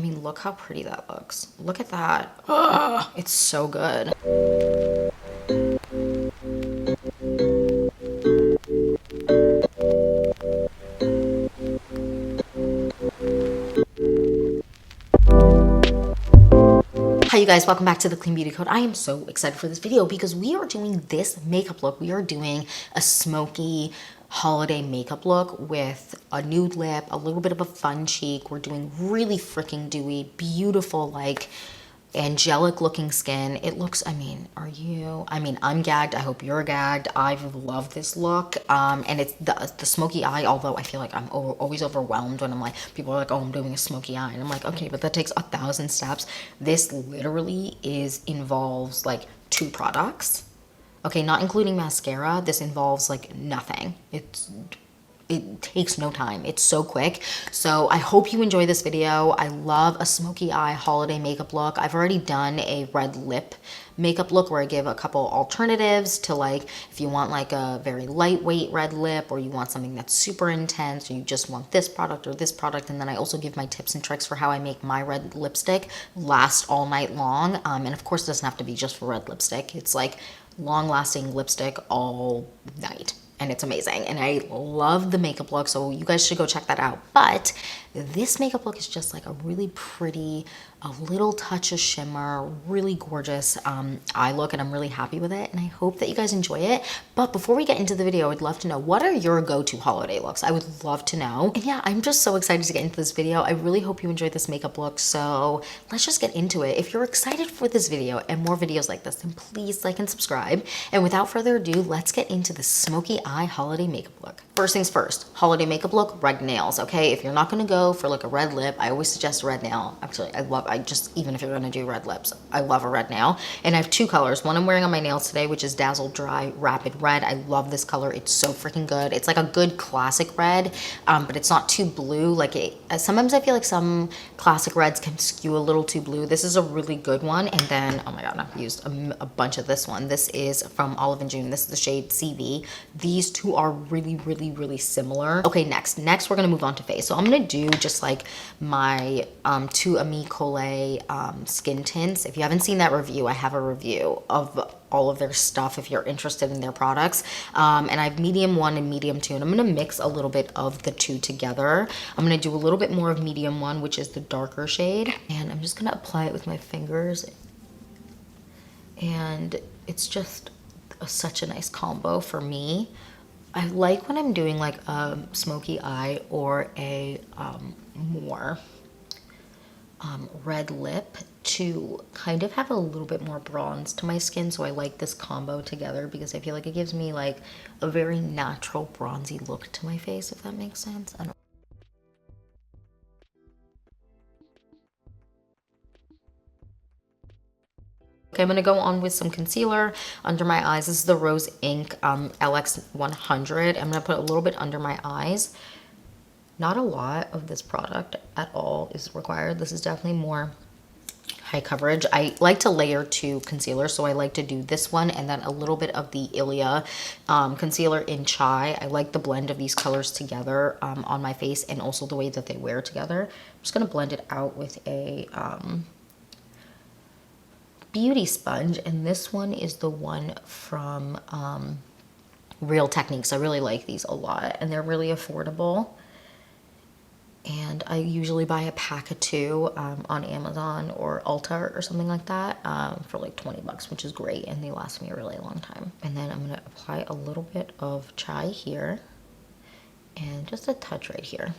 I mean, look how pretty that looks. Look at that. Ugh, it's so good. Hi you guys, welcome back to the Clean Beauty Code. I am so excited for this video because we are doing this makeup look. We are doing a smoky holiday makeup look with a nude lip, a little bit of a fun cheek. We're doing really freaking dewy, beautiful, like angelic looking skin. It looks, I mean, I'm gagged. I hope you're gagged. I love this look. And it's the smoky eye, although I feel like I'm always overwhelmed when I'm like, people are like, oh, I'm doing a smoky eye. And I'm like, okay, but that takes 1,000 steps. This literally involves like 2 products. Okay, not including mascara. This involves like nothing. It takes no time. It's so quick. So I hope you enjoy this video. I love a smoky eye holiday makeup look. I've already done a red lip makeup look where I give a couple alternatives to, like, if you want like a very lightweight red lip, or you want something that's super intense, or you just want this product or this product. And then I also give my tips and tricks for how I make my red lipstick last all night long. And of course it doesn't have to be just for red lipstick. It's like long lasting lipstick all night. And it's amazing. And I love the makeup look, so you guys should go check that out. But this makeup look is just like a really pretty, a little touch of shimmer, really gorgeous eye look, and I'm really happy with it. And I hope that you guys enjoy it. But before we get into the video, I'd love to know, what are your go-to holiday looks? I would love to know. And yeah, I'm just so excited to get into this video. I really hope you enjoyed this makeup look. So let's just get into it. If you're excited for this video and more videos like this, then please like and subscribe. And without further ado, let's get into the smoky eye holiday makeup look. First things first, holiday makeup look, red nails, okay? If you're not gonna go for like a red lip, I always suggest a red nail. Actually, even if you're gonna do red lips, I love a red nail. And I have 2 colors. One I'm wearing on my nails today, which is Dazzle Dry Rapid Red. I love this color. It's so freaking good. It's like a good classic red, but it's not too blue. Like sometimes I feel like some classic reds can skew a little too blue. This is a really good one. And then, oh my God, I've used a bunch of this one. This is from Olive & June. This is the shade CV. These 2 are really, really, really similar. Okay, next we're gonna move on to face. So I'm gonna do just like my 2 Ami Collet skin tints. If you haven't seen that review, I have a review of all of their stuff if you're interested in their products. And I have medium 1 and medium 2, and I'm gonna mix a little bit of the 2 together. I'm gonna do a little bit more of medium 1, which is the darker shade, and I'm just gonna apply it with my fingers. And it's just such a nice combo for me. I like when I'm doing like a smoky eye or a more red lip to kind of have a little bit more bronze to my skin. So I like this combo together because I feel like it gives me like a very natural bronzy look to my face, if that makes sense. I don't Okay, I'm gonna go on with some concealer under my eyes. This is the Rose Inc LX100. I'm gonna put a little bit under my eyes. Not a lot of this product at all is required. This is definitely more high coverage. I like to layer 2 concealers, so I like to do this one and then a little bit of the Ilia concealer in Chai. I like the blend of these colors together on my face, and also the way that they wear together. I'm just gonna blend it out with a beauty sponge, and this one is the one from Real Techniques. I really like these a lot, and they're really affordable. And I usually buy a pack of 2 on Amazon or Ulta or something like that for like 20 bucks, which is great, and they last me a really long time. And then I'm gonna apply a little bit of Chai here and just a touch right here.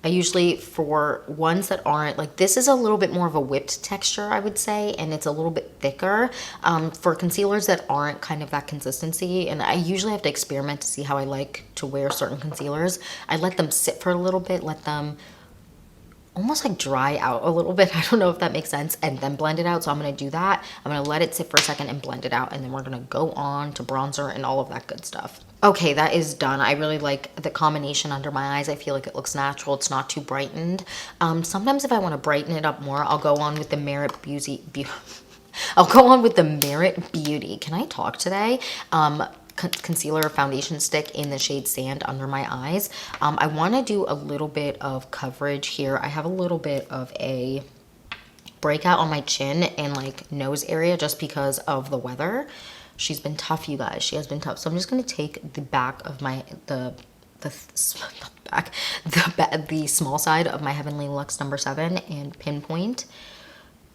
I usually, for ones that aren't, like this is a little bit more of a whipped texture, I would say, and it's a little bit thicker. For concealers that aren't kind of that consistency, and I usually have to experiment to see how I like to wear certain concealers, I let them sit for a little bit, let them almost like dry out a little bit. I don't know if that makes sense, and then blend it out. So I'm gonna do that. I'm gonna let it sit for a second and blend it out, and then we're gonna go on to bronzer and all of that good stuff. Okay, that is done. I really like the combination under my eyes. I feel like it looks natural. It's not too brightened. Sometimes if I want to brighten it up more, I'll go on with the Merit Beauty. I'll go on with the Merit Beauty. Can I talk today? concealer foundation stick in the shade Sand under my eyes. I want to do a little bit of coverage here. I have a little bit of a breakout on my chin and like nose area just because of the weather. She's been tough, you guys. She has been tough. So I'm just going to take the back of my, the small side of my Heavenly Luxe number 7 and pinpoint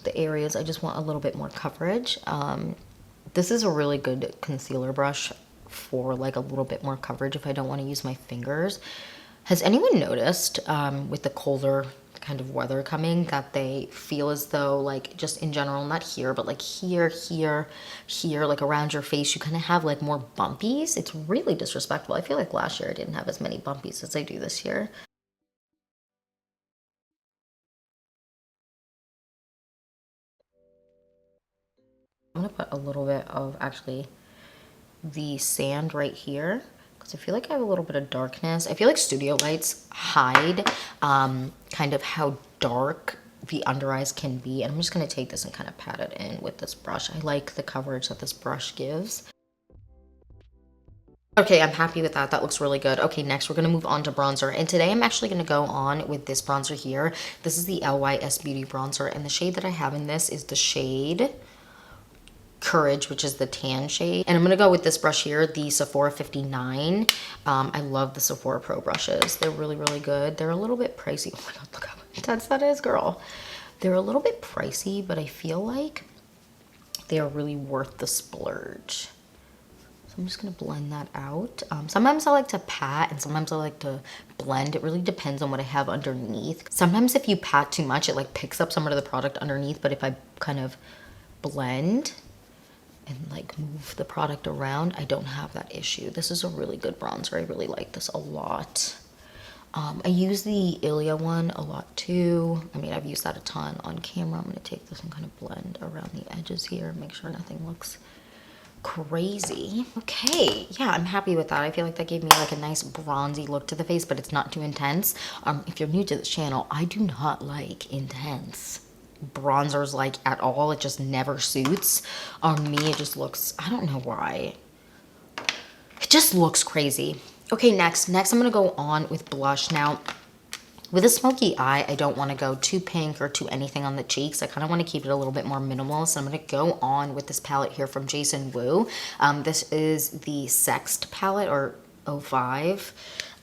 the areas I just want a little bit more coverage. This is a really good concealer brush for like a little bit more coverage if I don't want to use my fingers. Has anyone noticed with the colder kind of weather coming that they feel as though, like, just in general, not here, but like here, like around your face, you kind of have like more bumpies? It's really disrespectful. I feel like last year I didn't have as many bumpies as I do this year. I'm gonna put a little bit of actually the sand right here because I feel like I have a little bit of darkness. I feel like studio lights hide kind of how dark the under eyes can be. And I'm just going to take this and kind of pat it in with this brush. I like the coverage that this brush gives. Okay, I'm happy with that. That looks really good. Okay, next we're going to move on to bronzer. And today I'm actually going to go on with this bronzer here. This is the LYS Beauty bronzer. And the shade that I have in this is the shade Courage, which is the tan shade. And I'm gonna go with this brush here, the Sephora 59. I love the Sephora Pro brushes. They're really, really good. They're a little bit pricey. Oh my God, look how intense that is, girl. They're a little bit pricey, but I feel like they are really worth the splurge. So I'm just gonna blend that out. Sometimes I like to pat and sometimes I like to blend. It really depends on what I have underneath. Sometimes if you pat too much, it like picks up some of the product underneath, but if I kind of blend and like move the product around, I don't have that issue. This is a really good bronzer. I really like this a lot. I use the Ilia one a lot too. I mean, I've used that a ton on camera. I'm gonna take this and kind of blend around the edges here, make sure nothing looks crazy. Okay, yeah, I'm happy with that. I feel like that gave me like a nice bronzy look to the face, but it's not too intense. If you're new to this channel, I do not like intense bronzers like at all. It just never suits. On me, it just looks, I don't know why. It just looks crazy. Okay, next I'm gonna go on with blush. Now, with a smoky eye, I don't want to go too pink or too anything on the cheeks. I kind of want to keep it a little bit more minimal. So I'm going to go on with this palette here from Jason Wu. This is the Sext palette, or 05.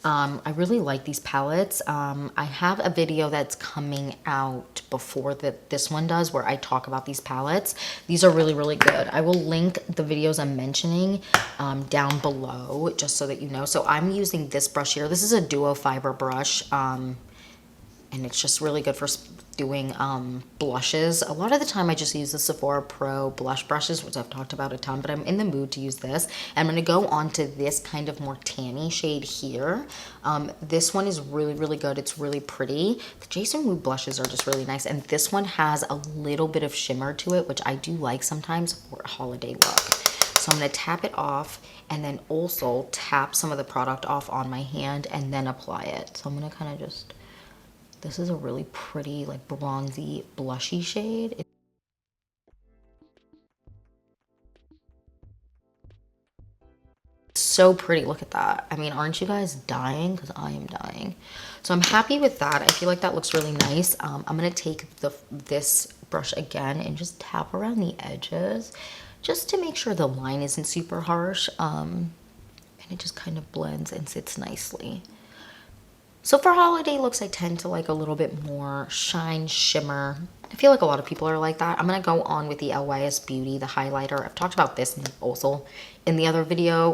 I really like these palettes. I have a video that's coming out before this one does where I talk about these palettes. These are really, really good. I will link the videos I'm mentioning down below just so that you know. So I'm using this brush here. This is a duo fiber brush. And it's just really good for doing blushes. A lot of the time I just use the Sephora Pro blush brushes, which I've talked about a ton, but I'm in the mood to use this. And I'm gonna go on to this kind of more tanny shade here. This one is really, really good. It's really pretty. The Jason Wu blushes are just really nice. And this one has a little bit of shimmer to it, which I do like sometimes for a holiday look. So I'm gonna tap it off and then also tap some of the product off on my hand and then apply it. So I'm gonna kind of just, this is a really pretty, like bronzy, blushy shade. It's so pretty, look at that. I mean, aren't you guys dying? Because I am dying. So I'm happy with that. I feel like that looks really nice. I'm gonna take this brush again and just tap around the edges just to make sure the line isn't super harsh. And it just kind of blends and sits nicely. So for holiday looks, I tend to like a little bit more shine, shimmer. I feel like a lot of people are like that. I'm going to go on with the LYS Beauty, the highlighter. I've talked about this also in the other video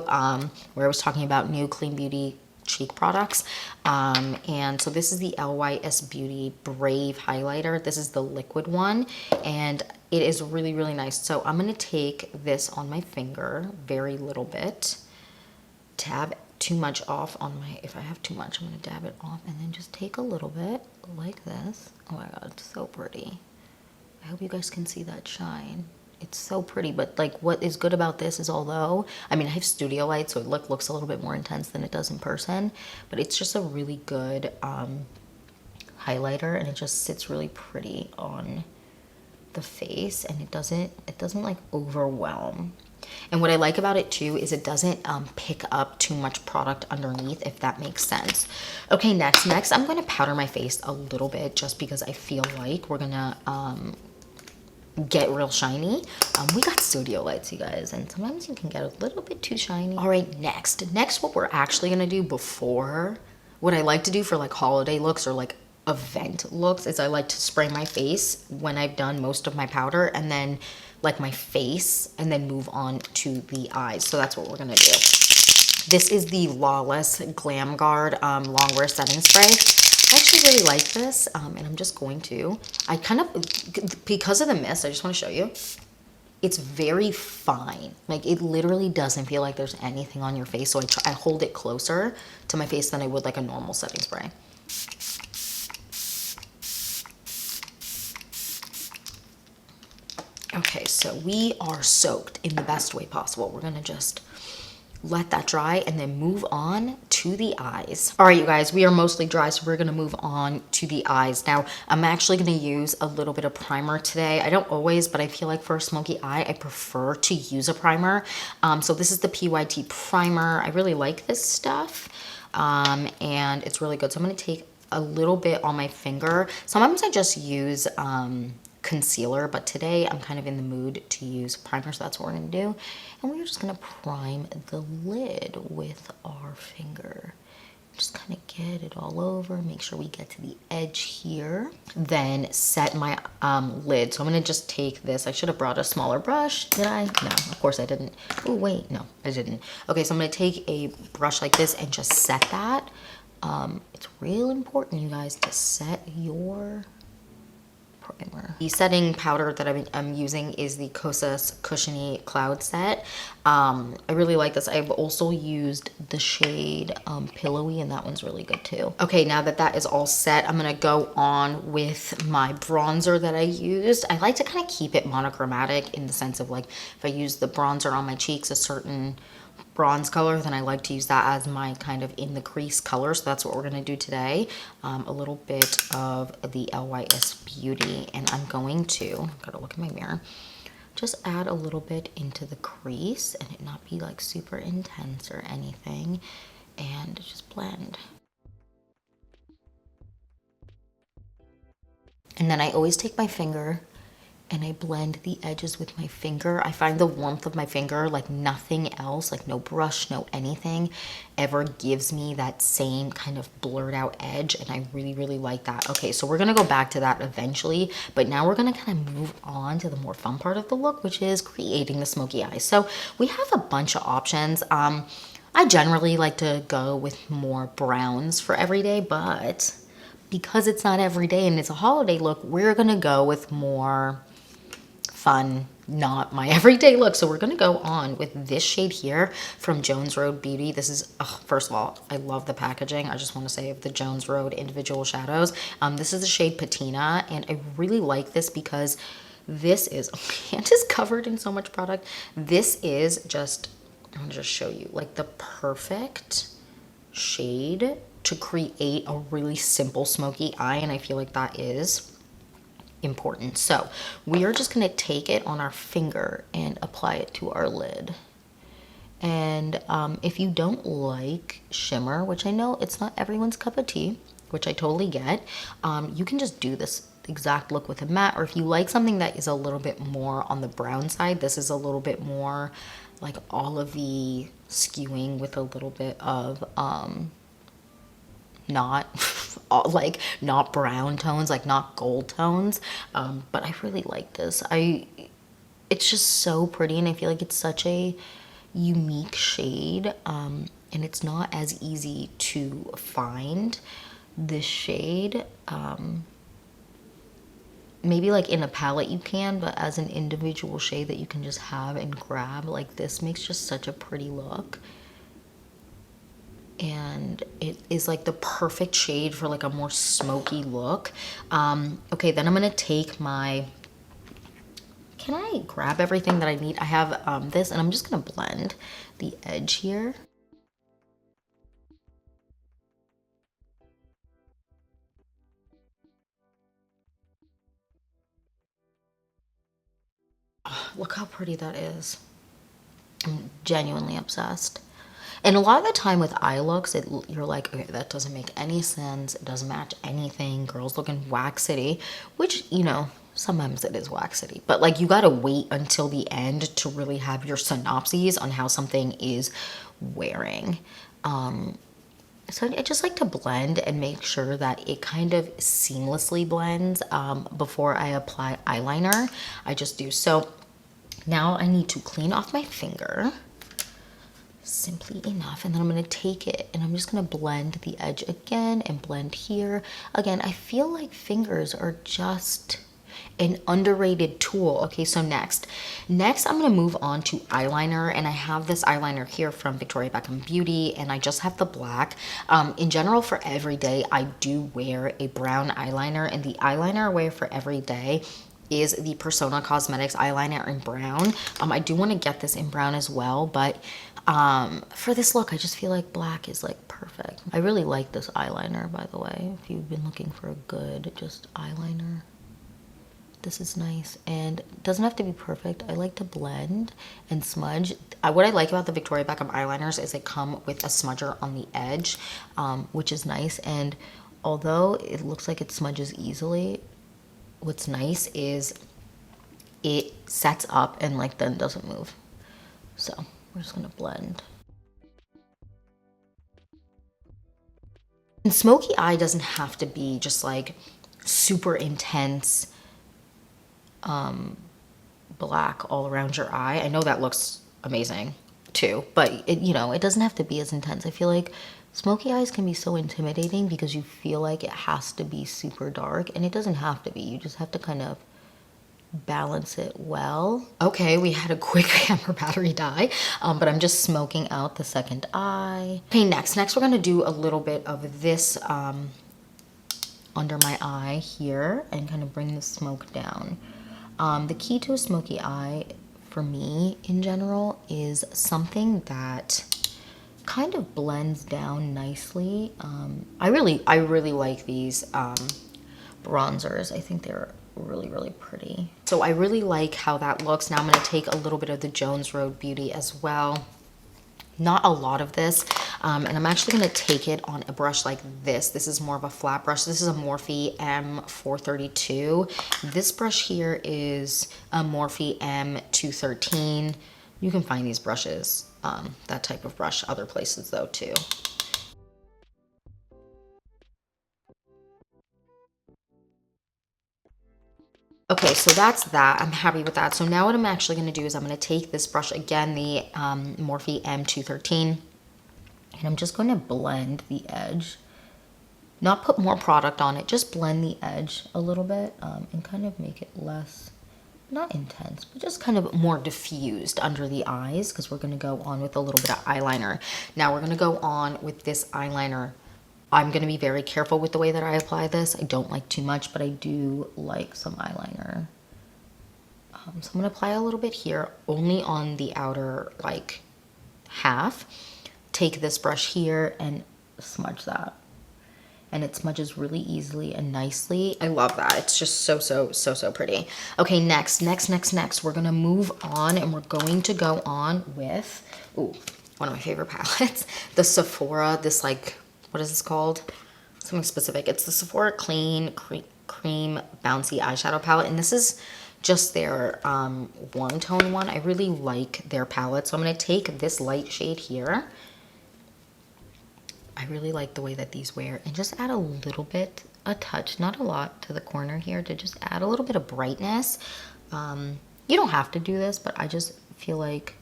where I was talking about new Clean Beauty cheek products. And so this is the LYS Beauty Brave highlighter. This is the liquid one, and it is really, really nice. So I'm going to take this on my finger, very little bit, tab too much off on my, if I have too much, I'm gonna dab it off and then just take a little bit like this. Oh my God, it's so pretty. I hope you guys can see that shine. It's so pretty, but like what is good about this is, although, I mean, I have studio light, so it looks a little bit more intense than it does in person, but it's just a really good highlighter, and it just sits really pretty on the face, and it doesn't like overwhelm. And what I like about it too is it doesn't pick up too much product underneath, if that makes sense. Okay, next I'm gonna powder my face a little bit just because I feel like we're gonna get real shiny. We got studio lights, you guys, and sometimes you can get a little bit too shiny. All right, next what we're actually gonna do before, what I like to do for like holiday looks or like event looks is I like to spray my face when I've done most of my powder, and then like my face, and then move on to the eyes. So that's what we're gonna do. This is the Lawless Glam Guard long wear setting spray. I actually really like this, and I'm just going to, I kind of, because of the mist, I just want to show you, it's very fine. Like it literally doesn't feel like there's anything on your face. So I hold it closer to my face than I would like a normal setting spray. Okay, so we are soaked in the best way possible. We're gonna just let that dry and then move on to the eyes. All right, you guys, we are mostly dry, so we're gonna move on to the eyes. Now, I'm actually gonna use a little bit of primer today. I don't always, but I feel like for a smoky eye, I prefer to use a primer. So this is the PYT primer. I really like this stuff, and it's really good. So I'm gonna take a little bit on my finger. Sometimes I just use concealer, but today I'm kind of in the mood to use primer, so that's what we're gonna do. And we're just gonna prime the lid with our finger. Just kind of get it all over, make sure we get to the edge here. Then set my lid. So I'm gonna just take this. I should have brought a smaller brush. Did I? No, of course I didn't. Oh wait, no, I didn't. Okay, so I'm gonna take a brush like this and just set that. It's real important, you guys, to set your primer. The setting powder that I'm using is the Kosas Cushiony Cloud Set. I really like this. I've also used the shade Pillowy, and that one's really good too. Okay, now that that is all set, I'm gonna go on with my bronzer that I used. I like to kind of keep it monochromatic in the sense of like, if I use the bronzer on my cheeks a certain bronze color, then I like to use that as my kind of in the crease color. So that's what we're gonna do today. A little bit of the LYS Beauty, and I'm going to, I've gotta look in my mirror, just add a little bit into the crease and it not be like super intense or anything, and just blend. And then I always take my finger and I blend the edges with my finger. I find the warmth of my finger, like nothing else, like no brush, no anything, ever gives me that same kind of blurred out edge, and I really, really like that. Okay, so we're gonna go back to that eventually, but now we're gonna kind of move on to the more fun part of the look, which is creating the smoky eyes. So we have a bunch of options. I generally like to go with more browns for every day, but because it's not every day and it's a holiday look, we're gonna go with more fun, not my everyday look. So we're gonna go on with this shade here from Jones Road Beauty. This is, first of all, I love the packaging. I just wanna say of the Jones Road individual shadows. This is the shade Patina, and I really like this because this is, oh, my hand is covered in so much product. This is just, I'm gonna just show you, like the perfect shade to create a really simple smoky eye, and I feel like that is important. So we are just gonna take it on our finger and apply it to our lid. And if you don't like shimmer, which I know it's not everyone's cup of tea, which I totally get, you can just do this exact look with a matte, or if you like something that is a little bit more on the brown side, this is a little bit more like olivey skewing with a little bit of not like not brown tones, like not gold tones, but I really like this. It's just so pretty, and I feel like it's such a unique shade, and it's not as easy to find this shade. Maybe like in a palette you can, but as an individual shade that you can just have and grab, like this makes just such a pretty look. And it is like the perfect shade for like a more smoky look. Okay, then I'm gonna take my, can I grab everything that I need? I have this, and I'm just gonna blend the edge here. Oh, look how pretty that is. I'm genuinely obsessed. And a lot of the time with eye looks, you're like, okay, that doesn't make any sense. It doesn't match anything. Girls looking wax city, which, you know, sometimes it is wax city. But like, you gotta wait until the end to really have your synopses on how something is wearing. So I just like to blend and make sure that it kind of seamlessly blends before I apply eyeliner. I just do. So now I need to clean off my finger. Simply enough, and then I'm going to take it and I'm just going to blend the edge again and blend here again. I feel like fingers are just an underrated tool. Okay, so next I'm going to move on to eyeliner, and I have this eyeliner here from Victoria Beckham Beauty, and I just have the black. In general, for every day I do wear a brown eyeliner, and the eyeliner I wear for every day is the Persona Cosmetics eyeliner in brown. I do want to get this in brown as well, but for this look, I just feel like black is like perfect. I really like this eyeliner, by the way. If you've been looking for a good just eyeliner, this is nice, and it doesn't have to be perfect. I like to blend and smudge. What I like about the Victoria Beckham eyeliners is they come with a smudger on the edge, which is nice. And although it looks like it smudges easily, what's nice is it sets up and like then doesn't move. So we're just gonna blend. And smoky eye doesn't have to be just like super intense black all around your eye. I know that looks amazing too, but it, you know, it doesn't have to be as intense. I feel like smoky eyes can be so intimidating because you feel like it has to be super dark, and it doesn't have to be. You just have to kind of balance it well. Okay, we had a quick camera battery die, but I'm just smoking out the second eye. Okay, next we're gonna do a little bit of this under my eye here and kind of bring the smoke down. The key to a smoky eye for me in general is something that kind of blends down nicely. I really like these bronzers. I think they're really pretty. So I really like how that looks. Now I'm going to take a little bit of the Jones Road Beauty as well. Not a lot of this, and I'm actually going to take it on a brush like this. This is more of a flat brush. This is a Morphe M432. This brush here is a Morphe M213. You can find these brushes, that type of brush, other places though too. Okay, so that's that. I'm happy with that. So now what I'm actually going to do is I'm going to take this brush again, the Morphe M213, and I'm just going to blend the edge. Not put more product on it, just blend the edge a little bit and kind of make it less, not intense, but just kind of more diffused under the eyes, because we're going to go on with a little bit of eyeliner. Now we're going to go on with this eyeliner. I'm going to be very careful with the way that I apply this. I don't like too much, but I do like some eyeliner. So I'm going to apply a little bit here, only on the outer like half. Take this brush here and smudge that. And it smudges really easily and nicely. I love that. It's just so pretty. Okay, next, we're going to move on, and we're going to go on with, ooh, one of my favorite palettes, the Sephora, this like, what is this called? Something specific. It's the Sephora Clean Cream Bouncy Eyeshadow Palette, and this is just their one tone one. I really like their palette, so I'm going to take this light shade here. I really like the way that these wear, and just add a little bit, a touch, not a lot, to the corner here to just add a little bit of brightness. You don't have to do this, but I just feel like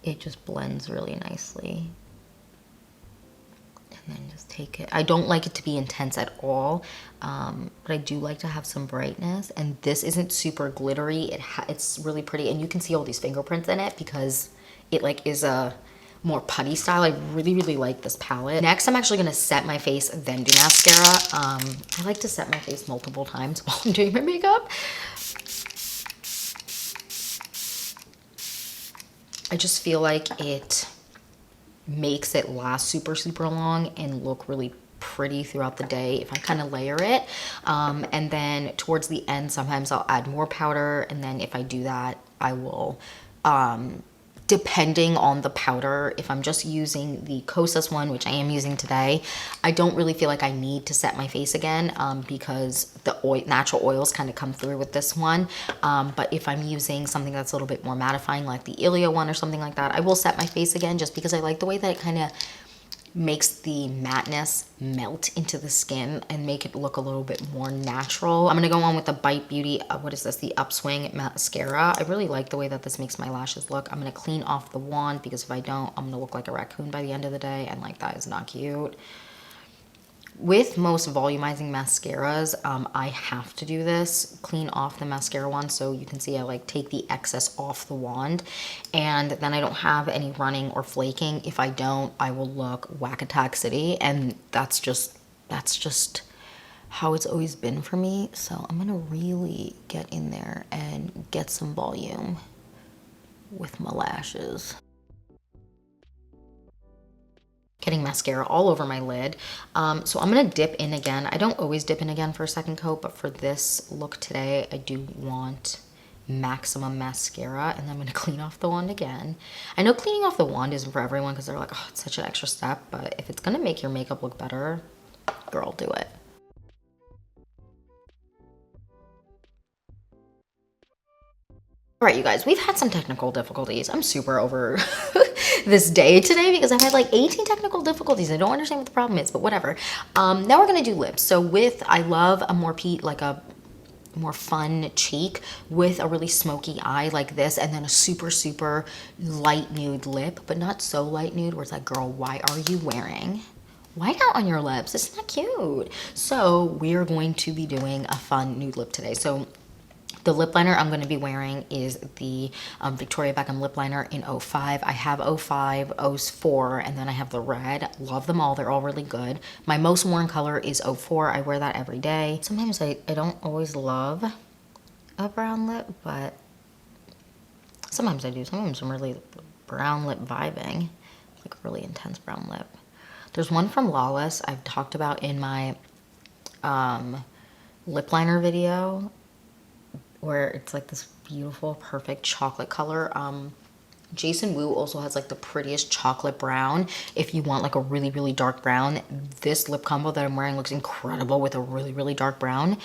it just blends really nicely. And then just take it. I don't like it to be intense at all, but I do like to have some brightness. And this isn't super glittery. It's really pretty, and you can see all these fingerprints in it because it like is a more putty style. I really like this palette. Next, I'm actually gonna set my face, then do mascara. I like to set my face multiple times while I'm doing my makeup. I just feel like it makes it last super long and look really pretty throughout the day if I kind of layer it. And then towards the end, sometimes I'll add more powder, and then if I do that, I will depending on the powder. If I'm just using the Kosas one, which I am using today, I don't really feel like I need to set my face again because the natural oils kind of come through with this one. But if I'm using something that's a little bit more mattifying, like the Ilia one or something like that, I will set my face again just because I like the way that it kind of makes the matteness melt into the skin and make it look a little bit more natural. I'm gonna go on with the Bite Beauty, what is this, the Upswing Mascara. I really like the way that this makes my lashes look. I'm gonna clean off the wand because if I don't, I'm gonna look like a raccoon by the end of the day, and like that is not cute. With most volumizing mascaras, I have to do this, clean off the mascara wand, so you can see I like take the excess off the wand, and then I don't have any running or flaking. If I don't, I will look Whack-A-Tack City, and that's just how it's always been for me. So I'm gonna really get in there and get some volume with my lashes. Getting mascara all over my lid. So I'm gonna dip in again. I don't always dip in again for a second coat, but for this look today, I do want maximum mascara, and then I'm gonna clean off the wand again. I know cleaning off the wand isn't for everyone because they're like, oh, it's such an extra step, but if it's gonna make your makeup look better, girl, do it. All right, you guys, we've had some technical difficulties. I'm super over this day today because I've had like 18 technical difficulties. I don't understand what the problem is, but whatever. Now we're gonna do lips. So I love a more more fun cheek with a really smoky eye like this, and then a super, super light nude lip, but not so light nude where it's like, girl, why are you wearing white out on your lips? It's not cute. So we're going to be doing a fun nude lip today. So the lip liner I'm going to be wearing is the Victoria Beckham lip liner in 05. I have 05, 04, and then I have the red. Love them all. They're all really good. My most worn color is 04. I wear that every day. Sometimes I don't always love a brown lip, but sometimes I do. Sometimes I'm really brown lip vibing, like really intense brown lip. There's one from Lawless I've talked about in my lip liner video, where it's like this beautiful, perfect chocolate color. Jason Wu also has like the prettiest chocolate brown. If you want like a really, really dark brown, this lip combo that I'm wearing looks incredible with a really, really dark brown.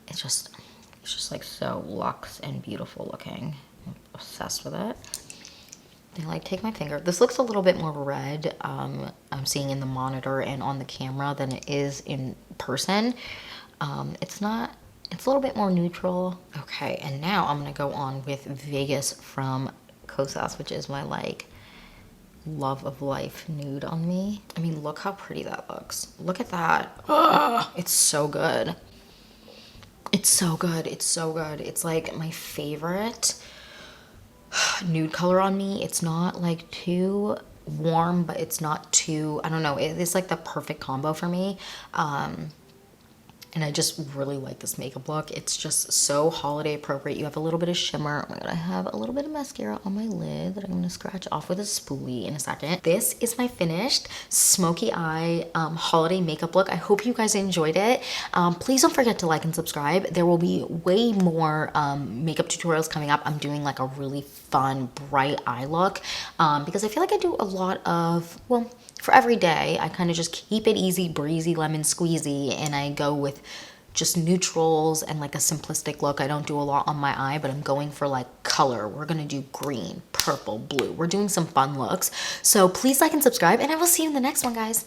It's just like so luxe and beautiful looking. I'm obsessed with it. Then like take my finger. This looks a little bit more red, I'm seeing in the monitor and on the camera than it is in person. It's a little bit more neutral. Okay, and now I'm gonna go on with Vegas from Kosas, which is my like love of life nude on me. I mean, look how pretty that looks. Look at that. Oh, it's so good. It's so good. It's so good. It's like my favorite nude color on me. It's not like too warm, but it's not too, I don't know, it's like the perfect combo for me. And I just really like this makeup look. It's just so holiday appropriate. You have a little bit of shimmer. Oh my God, I have a little bit of mascara on my lid that I'm gonna scratch off with a spoolie in a second. This is my finished smoky eye holiday makeup look. I hope you guys enjoyed it. Please don't forget to like and subscribe. There will be way more makeup tutorials coming up. I'm doing like a really fun, bright eye look because I feel like I do a lot of, well, for every day, I kind of just keep it easy, breezy, lemon squeezy, and I go with just neutrals and like a simplistic look. I don't do a lot on my eye, but I'm going for like color. We're gonna do green, purple, blue. We're doing some fun looks. So please like and subscribe, and I will see you in the next one, guys.